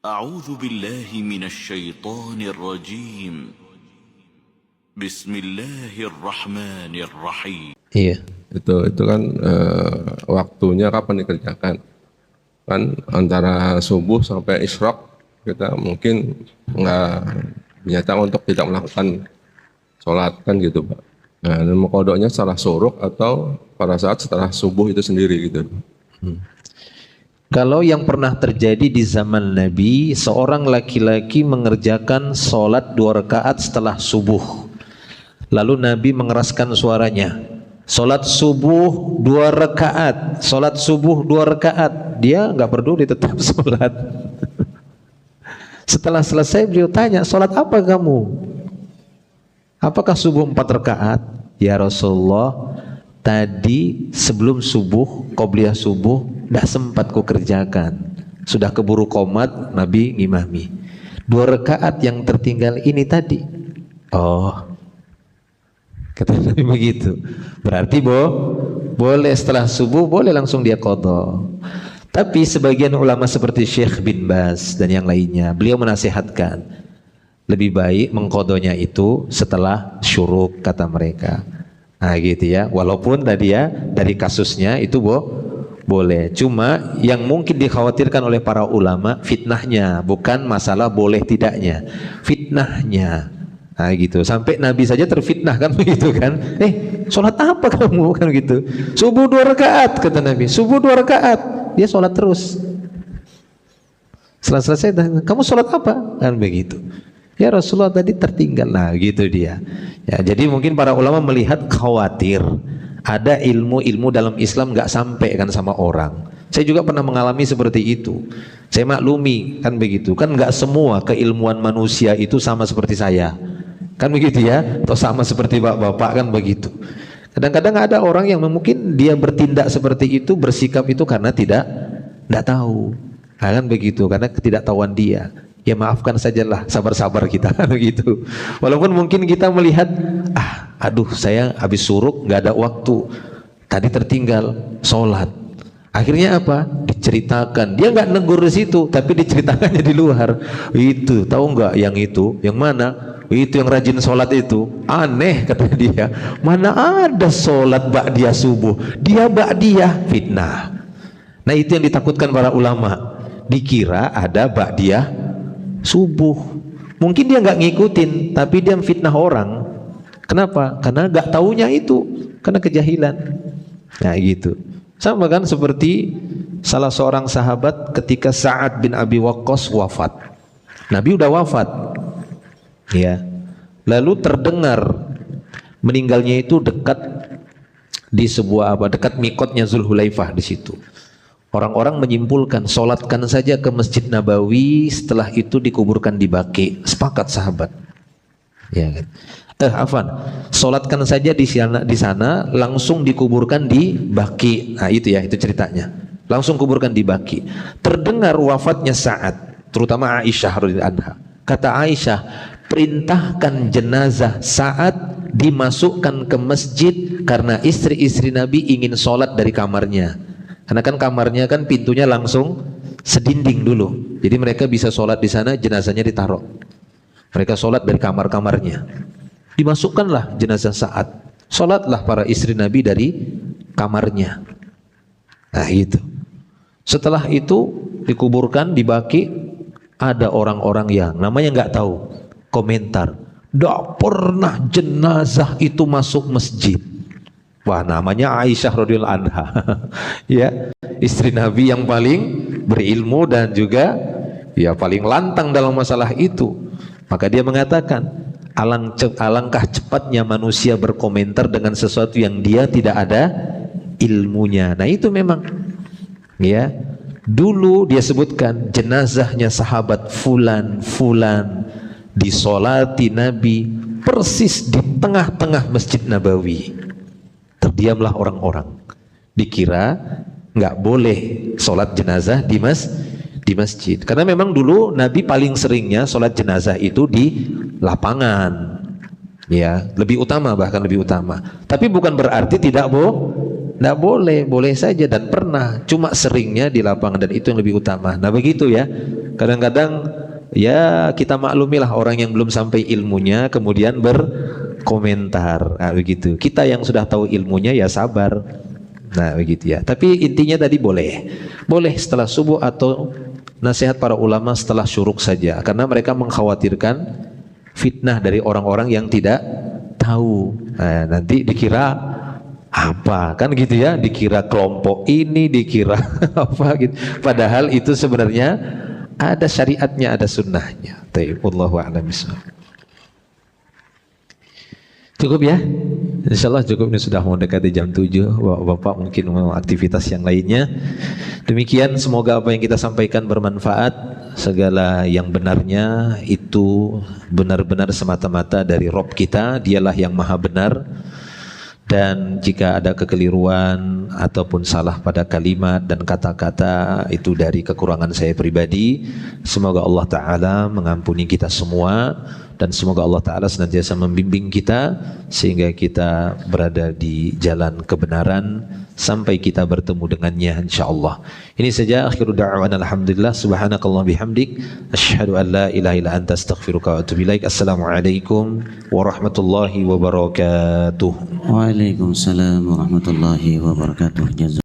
أعوذ بالله من الشيطان الرجيم بسم الله الرحمن الرحيم. Iya. Itu kan waktunya kapan dikerjakan? Kan antara subuh sampai isyraq kita mungkin nggak dinyatakan untuk tidak melakukan sholat kan gitu Pak. Nah, dan kodoknya setelah syuruk atau pada saat setelah subuh itu sendiri gitu. Kalau yang pernah terjadi di zaman Nabi, seorang laki-laki mengerjakan sholat 2 rakaat setelah subuh. Lalu Nabi mengeraskan suaranya. Sholat subuh 2 rakaat, sholat subuh 2 rakaat. Dia nggak peduli, tetap sholat. Setelah selesai beliau tanya, sholat apa kamu? Apakah subuh 4 rakaat? Ya Rasulullah, tadi sebelum subuh, qobliyah subuh, tidak sempat ku kerjakan. Sudah keburu qomat, Nabi ngimami. 2 rakaat yang tertinggal ini tadi. Oh, kata Nabi begitu. Berarti boleh setelah subuh, boleh langsung dia qadha. Tapi sebagian ulama seperti Syekh bin Baz dan yang lainnya, beliau menasihatkan lebih baik mengqadhanya itu setelah syuruk, kata mereka. Nah gitu ya. Walaupun tadi ya dari kasusnya itu boleh. Cuma yang mungkin dikhawatirkan oleh para ulama fitnahnya, bukan masalah boleh tidaknya. Fitnahnya. Nah gitu. Sampai Nabi saja terfitnah kan begitu kan. Sholat apa kamu kan gitu. Subuh 2 rakaat kata Nabi. Subuh 2 rakaat. Dia sholat terus. Setelah selesai, kamu sholat apa? Kan begitu. Ya Rasulullah tadi tertinggal. Nah gitu dia. Ya, jadi mungkin para ulama melihat khawatir ada ilmu-ilmu dalam Islam nggak sampai kan sama orang. Saya juga pernah mengalami seperti itu. Saya maklumi kan begitu. Kan nggak semua keilmuan manusia itu sama seperti saya. Kan begitu ya? Atau sama seperti bapak-bapak kan begitu. Kadang-kadang ada orang yang mungkin dia bertindak seperti itu, bersikap itu karena tidak tahu. Nah, kan begitu, karena ketidaktahuan dia. Ya maafkan sajalah, sabar-sabar kita begitu. Walaupun mungkin kita melihat, aduh saya habis suruk nggak ada waktu, tadi tertinggal sholat. Akhirnya apa? Diceritakan. Dia nggak negur di situ, tapi diceritakannya di luar. Itu tahu nggak yang itu? Yang mana? Itu yang rajin sholat itu. Aneh kata dia. Mana ada sholat ba'diyah subuh? Dia ba'diyah, fitnah. Nah itu yang ditakutkan para ulama. Dikira ada ba'diyah subuh. Mungkin dia nggak ngikutin, tapi dia fitnah orang. Kenapa? Karena nggak taunya itu, karena kejahilan. Nah gitu. Sama kan seperti salah seorang sahabat ketika Sa'ad bin Abi Waqqas wafat. Nabi udah wafat. Ya. Lalu terdengar meninggalnya itu dekat di sebuah dekat mikotnya Zulhulaifah di situ. Orang-orang menyimpulkan solatkan saja ke Masjid Nabawi, setelah itu dikuburkan di Baqi. Sepakat sahabat. Ya kan. Solatkan saja di sana, langsung dikuburkan di Baqi. Nah itu ya, itu ceritanya. Langsung kuburkan di Baqi. Terdengar wafatnya Sa'ad, terutama Aisyah radhiyallahu anha. Kata Aisyah, perintahkan jenazah Sa'ad dimasukkan ke masjid karena istri-istri Nabi ingin solat dari kamarnya. Karena kan kamarnya kan pintunya langsung sedinding dulu. Jadi mereka bisa sholat di sana, jenazahnya ditaruh. Mereka sholat dari kamar-kamarnya. Dimasukkanlah jenazah Sa'ad. Sholatlah para istri Nabi dari kamarnya. Nah itu. Setelah itu dikuburkan di Baqi, ada orang-orang yang namanya nggak tahu, komentar, "Nggak pernah jenazah itu masuk masjid." Wah, namanya Aisyah radhiyallahu anha. Ya, istri Nabi yang paling berilmu dan juga ya paling lantang dalam masalah itu. Maka dia mengatakan, alangkah cepatnya manusia berkomentar dengan sesuatu yang dia tidak ada ilmunya. Nah, itu memang ya. Dulu dia sebutkan jenazahnya sahabat fulan disolati Nabi persis di tengah-tengah Masjid Nabawi. Terdiamlah orang-orang. Dikira nggak boleh sholat jenazah di masjid. Karena memang dulu Nabi paling seringnya sholat jenazah itu di lapangan. Ya, lebih utama, bahkan lebih utama. Tapi bukan berarti Nggak boleh, boleh saja dan pernah, cuma seringnya di lapangan dan itu yang lebih utama. Nah begitu ya, kadang-kadang ya kita maklumilah orang yang belum sampai ilmunya kemudian berkomentar. Nah begitu, kita yang sudah tahu ilmunya ya sabar. Nah begitu ya, tapi intinya tadi boleh setelah subuh atau nasihat para ulama setelah syuruk saja, karena mereka mengkhawatirkan fitnah dari orang-orang yang tidak tahu. Nah, nanti dikira apa kan gitu ya, dikira kelompok ini, dikira apa gitu, padahal itu sebenarnya ada syariatnya, ada sunnahnya. Wallahu a'lam bishawab. Cukup ya, insyaallah cukup, ini sudah mau mendekati jam 7. Bapak mungkin mau aktivitas yang lainnya. Demikian, semoga apa yang kita sampaikan bermanfaat. Segala yang benarnya itu benar-benar semata-mata dari Rabb kita, dialah yang maha benar. Dan jika ada kekeliruan ataupun salah pada kalimat dan kata-kata, itu dari kekurangan saya pribadi. Semoga Allah Ta'ala mengampuni kita semua, dan semoga Allah Ta'ala senantiasa membimbing kita sehingga kita berada di jalan kebenaran sampai kita bertemu dengannya insyaallah. Ini saja, akhiru da'wana alhamdulillah, subhanakallah bihamdik, asyhadu an la ilaha illa anta astaghfiruka wa atubu ilaik. Assalamualaikum warahmatullahi wabarakatuh. Waalaikumsalam warahmatullahi wabarakatuh.